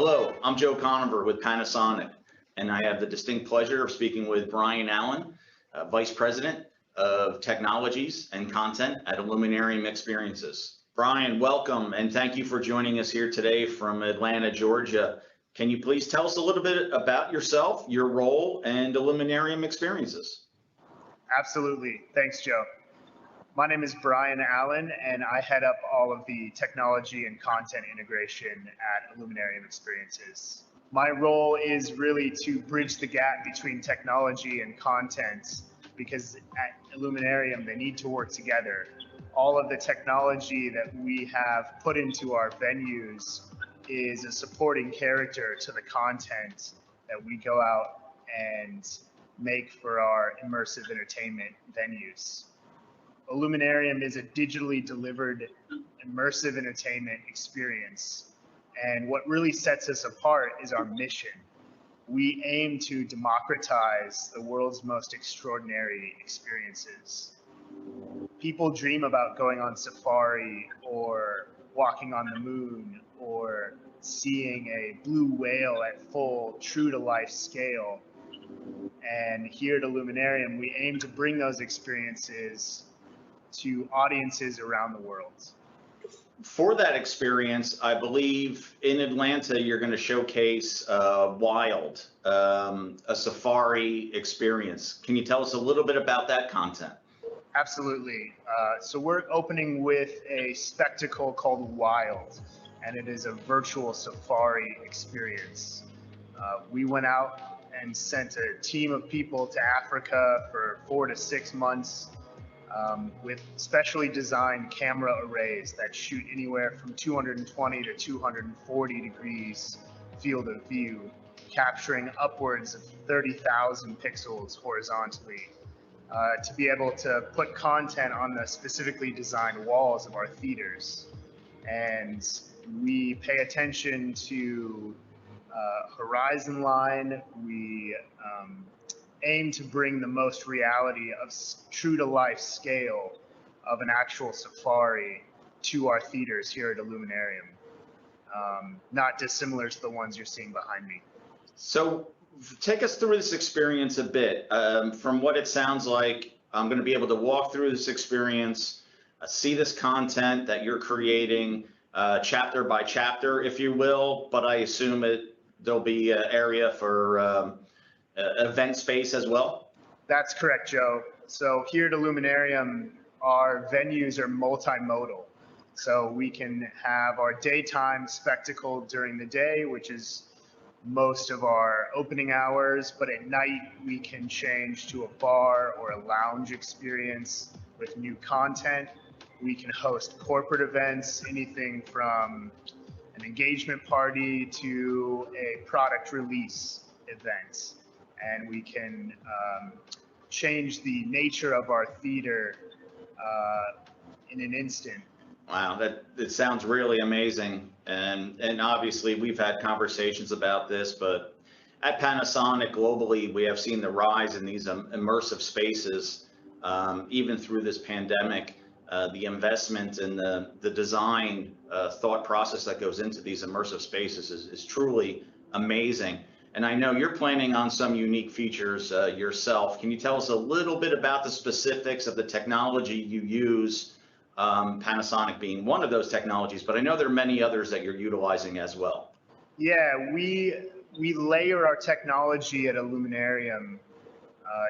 Hello, I'm Joe Conover with Panasonic, and I have the distinct pleasure of speaking with Brian Allen, Vice President of Technologies and Content at Illuminarium Experiences. Brian, welcome, and thank you for joining us here today from Atlanta, Georgia. Can you please tell us a little bit about yourself, your role, and Illuminarium Experiences? Absolutely. Thanks, Joe. My name is Brian Allen, and I head up all of the technology and content integration at Illuminarium Experiences. My role is really to bridge the gap between technology and content, because at Illuminarium, they need to work together. All of the technology that we have put into our venues is a supporting character to the content that we go out and make for our immersive entertainment venues. Illuminarium is a digitally delivered immersive entertainment experience. And what really sets us apart is our mission. We aim to democratize the world's most extraordinary experiences. People dream about going on safari or walking on the moon or seeing a blue whale at full true to life scale. And here at Illuminarium, we aim to bring those experiences to audiences around the world. For that experience, I believe in Atlanta, you're going to showcase Wild, a safari experience. Can you tell us a little bit about that content? Absolutely. So we're opening with a spectacle called Wild, and it is a virtual safari experience. We went out and sent a team of people to Africa for 4 to 6 months with specially designed camera arrays that shoot anywhere from 220 to 240 degrees field of view, capturing upwards of 30,000 pixels horizontally, to be able to put content on the specifically designed walls of our theaters. And we pay attention to horizon line. We aim to bring the most reality of true to life scale of an actual safari to our theaters here at Illuminarium, not dissimilar to the ones you're seeing behind me. So take us through this experience a bit. From what it sounds like, I'm going to be able to walk through this experience, see this content that you're creating chapter by chapter, if you will, but I assume there'll be an area for event space as well? That's correct, Joe. So here at Illuminarium, our venues are multimodal. So we can have our daytime spectacle during the day, which is most of our opening hours, but at night we can change to a bar or a lounge experience with new content. We can host corporate events, anything from an engagement party to a product release event. And we can change the nature of our theater in an instant. Wow, that sounds really amazing. And obviously we've had conversations about this, but at Panasonic globally, we have seen the rise in these immersive spaces, even through this pandemic. The investment and the design thought process that goes into these immersive spaces is truly amazing. And I know you're planning on some unique features yourself. Can you tell us a little bit about the specifics of the technology you use, Panasonic being one of those technologies, but I know there are many others that you're utilizing as well. Yeah, we layer our technology at Illuminarium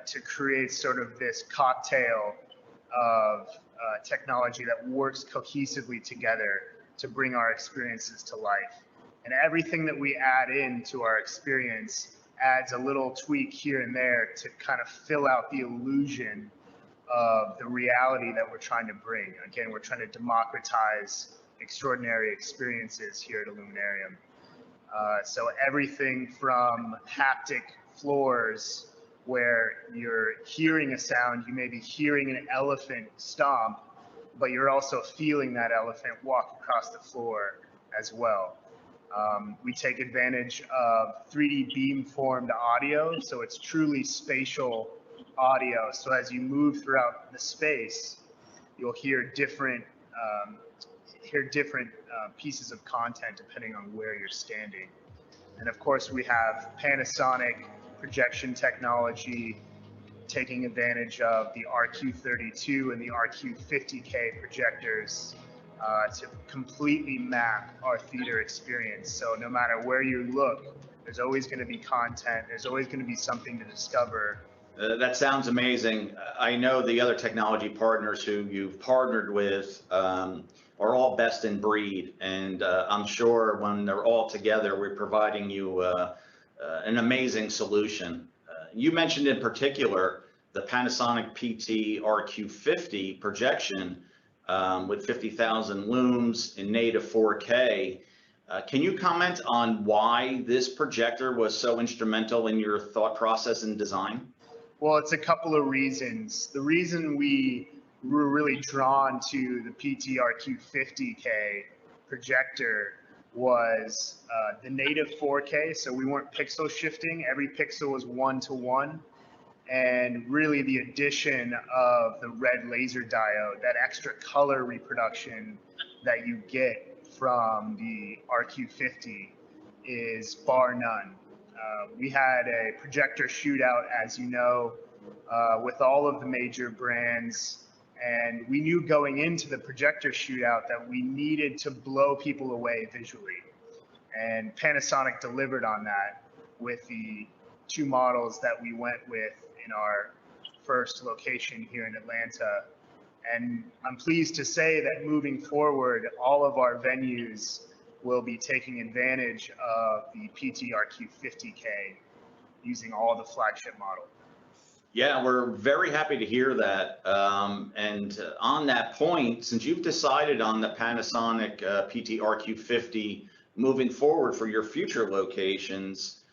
to create sort of this cocktail of technology that works cohesively together to bring our experiences to life. And everything that we add into our experience adds a little tweak here and there to kind of fill out the illusion of the reality that we're trying to bring. Again, we're trying to democratize extraordinary experiences here at Illuminarium. So everything from haptic floors, where you're hearing a sound, you may be hearing an elephant stomp, but you're also feeling that elephant walk across the floor as well. We take advantage of 3D beam-formed audio, so it's truly spatial audio. So as you move throughout the space, you'll hear different pieces of content depending on where you're standing. And of course, we have Panasonic projection technology taking advantage of the RQ32 and the RQ50K projectors to completely map our theater experience. So no matter where you look, there's always going to be content, there's always going to be something to discover. That sounds amazing. I know the other technology partners who you've partnered with are all best in breed, and I'm sure when they're all together, we're providing you an amazing solution. You mentioned in particular the Panasonic PT RQ50 projection with 50,000 looms in native 4K. Can you comment on why this projector was so instrumental in your thought process and design? Well, it's a couple of reasons. The reason we were really drawn to the PTRQ50K projector was the native 4K, so we weren't pixel shifting. Every pixel was 1-to-1. And really the addition of the red laser diode, that extra color reproduction that you get from the RQ50 is bar none. We had a projector shootout, as you know, with all of the major brands, and we knew going into the projector shootout that we needed to blow people away visually. And Panasonic delivered on that with the two models that we went with in our first location here in Atlanta. And I'm pleased to say that moving forward, all of our venues will be taking advantage of the PTRQ50K using all the flagship model. Yeah, we're very happy to hear that. And on that point, since you've decided on the Panasonic PT-RQ50 moving forward for your future locations,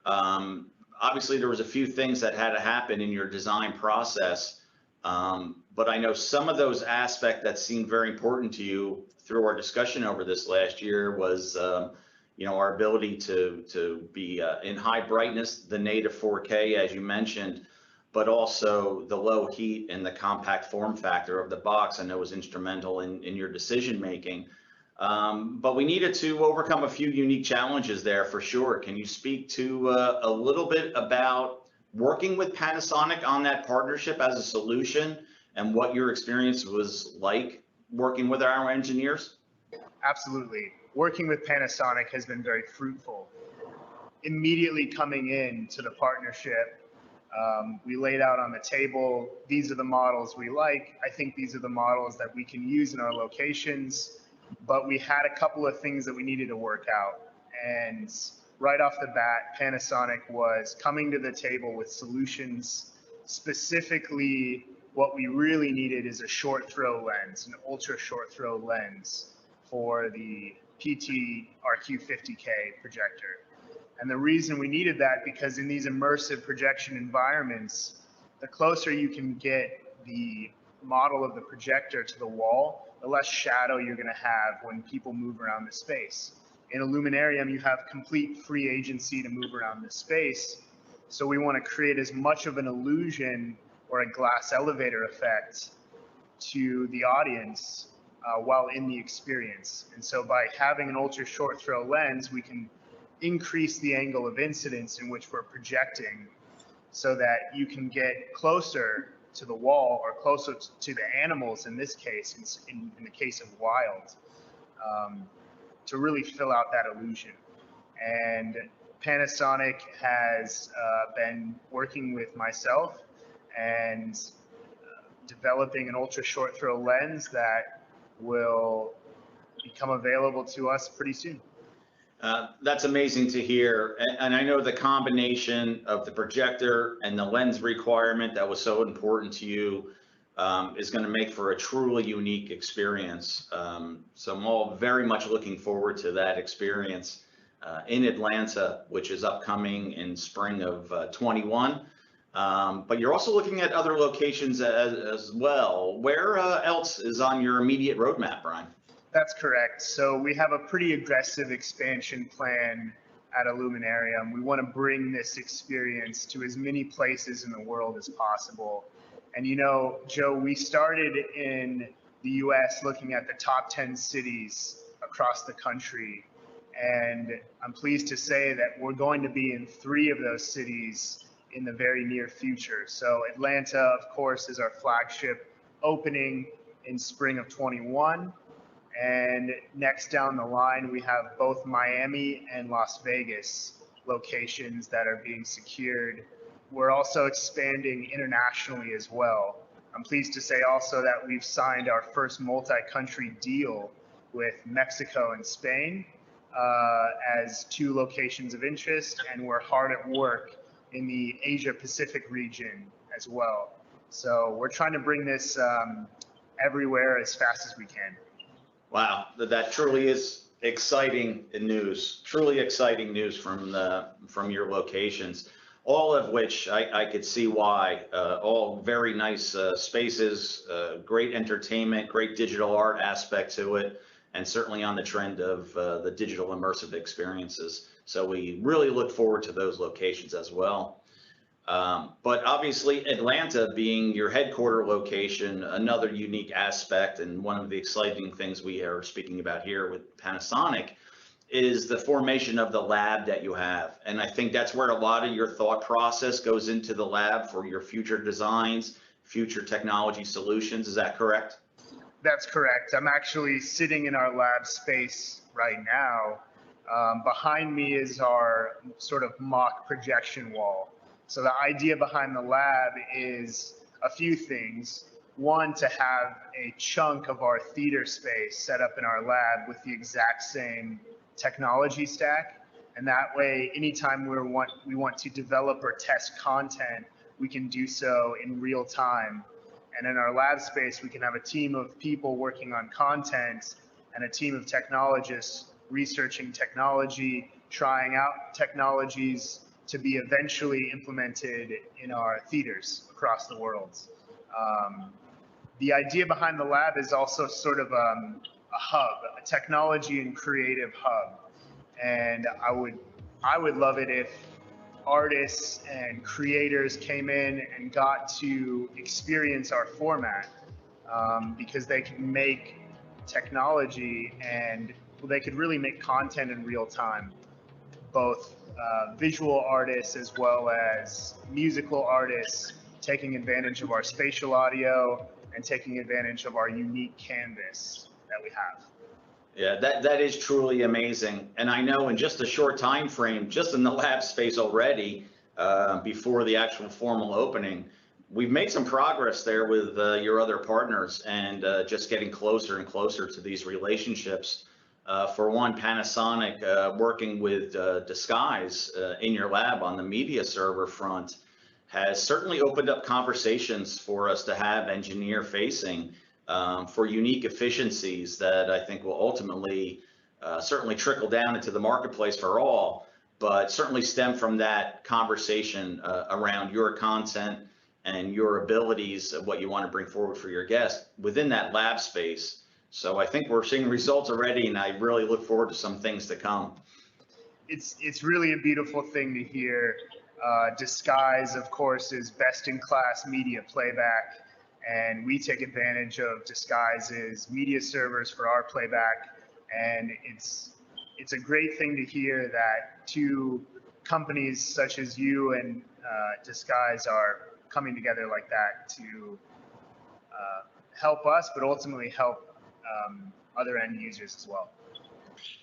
obviously there was a few things that had to happen in your design process. But I know some of those aspects that seemed very important to you through our discussion over this last year was, our ability to be in high brightness, the native 4K, as you mentioned, but also the low heat and the compact form factor of the box. I know was instrumental in your decision making. But we needed to overcome a few unique challenges there for sure. Can you speak to a little bit about working with Panasonic on that partnership as a solution and what your experience was like working with our engineers? Absolutely. Working with Panasonic has been very fruitful. Immediately coming into the partnership, we laid out on the table, these are the models we like. I think these are the models that we can use in our locations, but we had a couple of things that we needed to work out. And right off the bat, Panasonic was coming to the table with solutions. Specifically, what we really needed is a short throw lens, an ultra short throw lens for the PT RQ50K projector. And the reason we needed that, because in these immersive projection environments, the closer you can get the model of the projector to the wall, the less shadow you're going to have when people move around the space. In Illuminarium, you have complete free agency to move around the space. So we want to create as much of an illusion or a glass elevator effect to the audience while in the experience. And so by having an ultra short throw lens, we can increase the angle of incidence in which we're projecting so that you can get closer to the wall or closer to the animals in this case, in the case of wild, to really fill out that illusion. And Panasonic has been working with myself and developing an ultra short throw lens that will become available to us pretty soon. That's amazing to hear. And I know the combination of the projector and the lens requirement that was so important to you is going to make for a truly unique experience. So I'm all very much looking forward to that experience in Atlanta, which is upcoming in spring of 21. But you're also looking at other locations as well. Where else is on your immediate roadmap, Brian? That's correct. So we have a pretty aggressive expansion plan at Illuminarium. We want to bring this experience to as many places in the world as possible. And Joe, we started in the US looking at the top 10 cities across the country. And I'm pleased to say that we're going to be in 3 of those cities in the very near future. So Atlanta, of course, is our flagship, opening in spring of 21. And next down the line, we have both Miami and Las Vegas locations that are being secured. We're also expanding internationally as well. I'm pleased to say also that we've signed our first multi-country deal with Mexico and Spain as 2 locations of interest, and we're hard at work in the Asia Pacific region as well. So we're trying to bring this everywhere as fast as we can. Wow, that truly is exciting news. Truly exciting news from your locations, all of which I could see why. All very nice spaces, great entertainment, great digital art aspect to it, and certainly on the trend of the digital immersive experiences. So we really look forward to those locations as well. But obviously, Atlanta being your headquarter location, another unique aspect, and one of the exciting things we are speaking about here with Panasonic is the formation of the lab that you have. And I think that's where a lot of your thought process goes into the lab for your future designs, future technology solutions. Is that correct? That's correct. I'm actually sitting in our lab space right now. Behind me is our sort of mock projection wall. So the idea behind the lab is a few things. One, to have a chunk of our theater space set up in our lab with the exact same technology stack. And that way, anytime we want to develop or test content, we can do so in real time. And in our lab space, we can have a team of people working on content and a team of technologists researching technology, trying out technologies to be eventually implemented in our theaters across the world. The idea behind the lab is also sort of a hub, a technology and creative hub. And I would love it if artists and creators came in and got to experience our format, because they can make technology and they could really make content in real time, both visual artists as well as musical artists, taking advantage of our spatial audio and taking advantage of our unique canvas that we have. Yeah, that is truly amazing. And I know in just a short time frame, just in the lab space already, before the actual formal opening, we've made some progress there with your other partners and just getting closer and closer to these relationships. For one, Panasonic working with Disguise in your lab on the media server front has certainly opened up conversations for us to have engineer facing for unique efficiencies that I think will ultimately certainly trickle down into the marketplace for all, but certainly stem from that conversation around your content and your abilities of what you want to bring forward for your guests within that lab space. So I think we're seeing results already, and I really look forward to some things to come. It's really a beautiful thing to hear. Disguise, of course, is best in class media playback, and we take advantage of Disguise's media servers for our playback. And it's a great thing to hear that 2 companies such as you and Disguise are coming together like that to help us, but ultimately help other end users as well.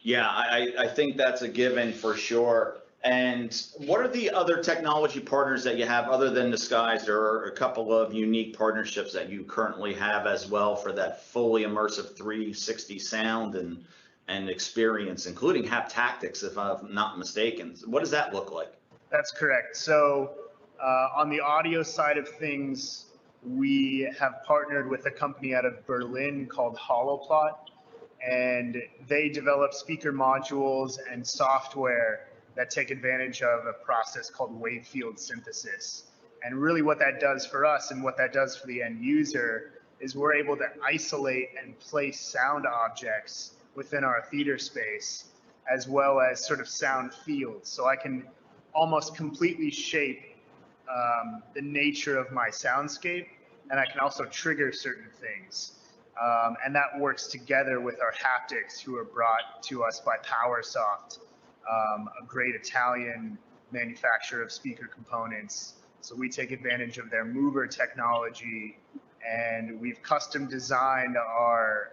Yeah, I think that's a given for sure. And what are the other technology partners that you have other than Disguise? There are a couple of unique partnerships that you currently have as well for that fully immersive 360 sound and experience, including haptactics, if I'm not mistaken. What does that look like? That's correct. So on the audio side of things, we have partnered with a company out of Berlin called Holoplot, and they develop speaker modules and software that take advantage of a process called wave field synthesis. And really what that does for us and what that does for the end user is we're able to isolate and place sound objects within our theater space, as well as sort of sound fields. So I can almost completely shape the nature of my soundscape, and I can also trigger certain things. And that works together with our haptics, who are brought to us by PowerSoft, a great Italian manufacturer of speaker components. So we take advantage of their mover technology, and we've custom designed our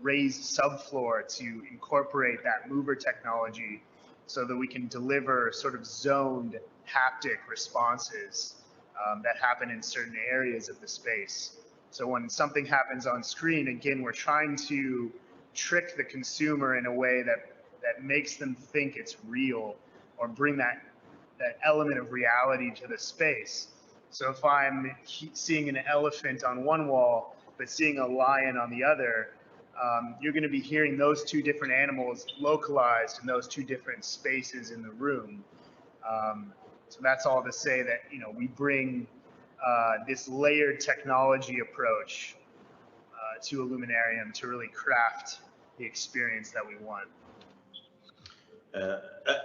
raised subfloor to incorporate that mover technology so that we can deliver sort of zoned haptic responses that happen in certain areas of the space. So when something happens on screen, again, we're trying to trick the consumer in a way that makes them think it's real, or bring that element of reality to the space. So if I'm seeing an elephant on one wall, but seeing a lion on the other, you're going to be hearing those two different animals localized in those two different spaces in the room. So that's all to say that, you know, we bring this layered technology approach to Illuminarium to really craft the experience that we want.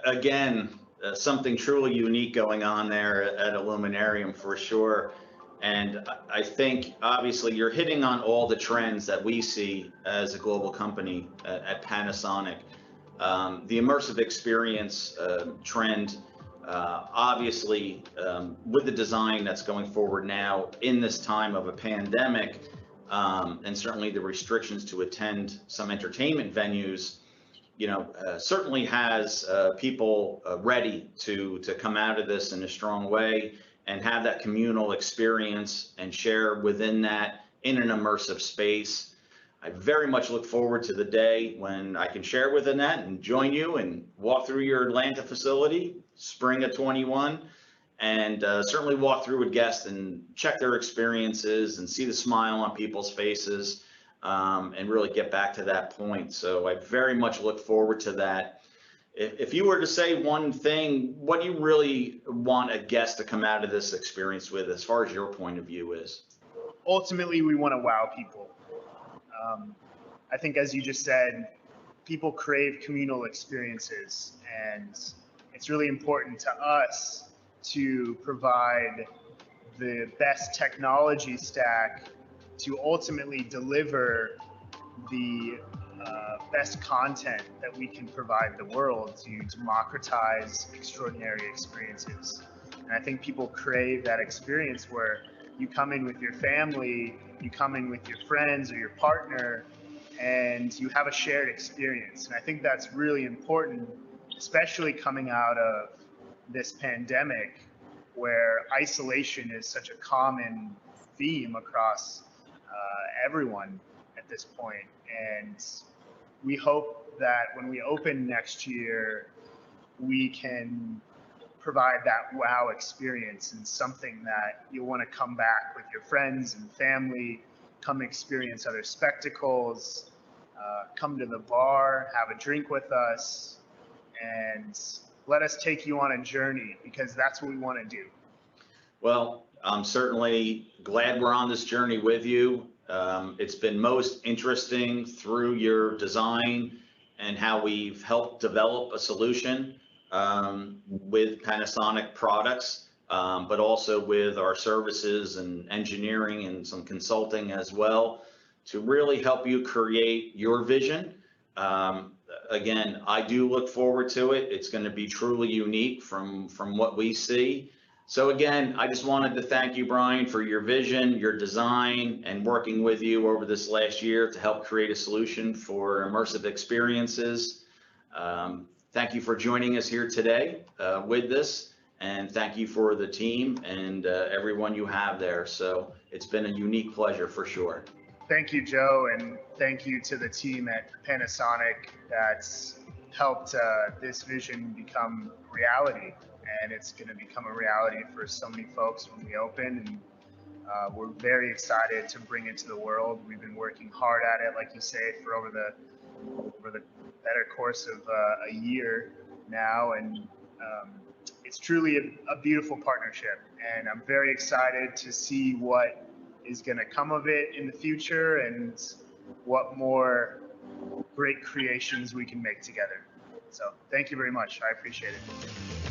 Again, something truly unique going on there at Illuminarium for sure. And I think obviously you're hitting on all the trends that we see as a global company at Panasonic. The immersive experience trend, obviously with the design that's going forward now in this time of a pandemic, and certainly the restrictions to attend some entertainment venues, you know, certainly has people ready to come out of this in a strong way and have that communal experience and share within that in an immersive space. I very much look forward to the day when I can share within that and join you and walk through your Atlanta facility, spring of 21, and certainly walk through with guests and check their experiences and see the smile on people's faces. And really get back to that point. So I very much look forward to that. If you were to say one thing, what do you really want a guest to come out of this experience with, as far as your point of view is? Ultimately, we want to wow people. I think, as you just said, people crave communal experiences, and it's really important to us to provide the best technology stack to ultimately deliver the best content that we can provide the world to democratize extraordinary experiences. And I think people crave that experience where you come in with your family, you come in with your friends or your partner, and you have a shared experience. And I think that's really important, especially coming out of this pandemic, where isolation is such a common theme across everyone at this point. And we hope that when we open next year, we can provide that wow experience, and something that you'll want to come back with your friends and family, come experience other spectacles, come to the bar, have a drink with us, and let us take you on a journey, because that's what we want to do. Well, I'm certainly glad we're on this journey with you. It's been most interesting through your design and how we've helped develop a solution with Panasonic products, but also with our services and engineering and some consulting as well, to really help you create your vision. Again, I do look forward to it. It's going to be truly unique from what we see. So again, I just wanted to thank you, Brian, for your vision, your design, and working with you over this last year to help create a solution for immersive experiences. Thank you for joining us here today with this, and thank you for the team and everyone you have there. So it's been a unique pleasure for sure. Thank you, Joe, and thank you to the team at Panasonic that's helped this vision become reality. And it's going to become a reality for so many folks when we open, and we're very excited to bring it to the world. We've been working hard at it, like you say, for over the better course of a year now, and it's truly a beautiful partnership. And I'm very excited to see what is going to come of it in the future, and what more great creations we can make together. So thank you very much. I appreciate it.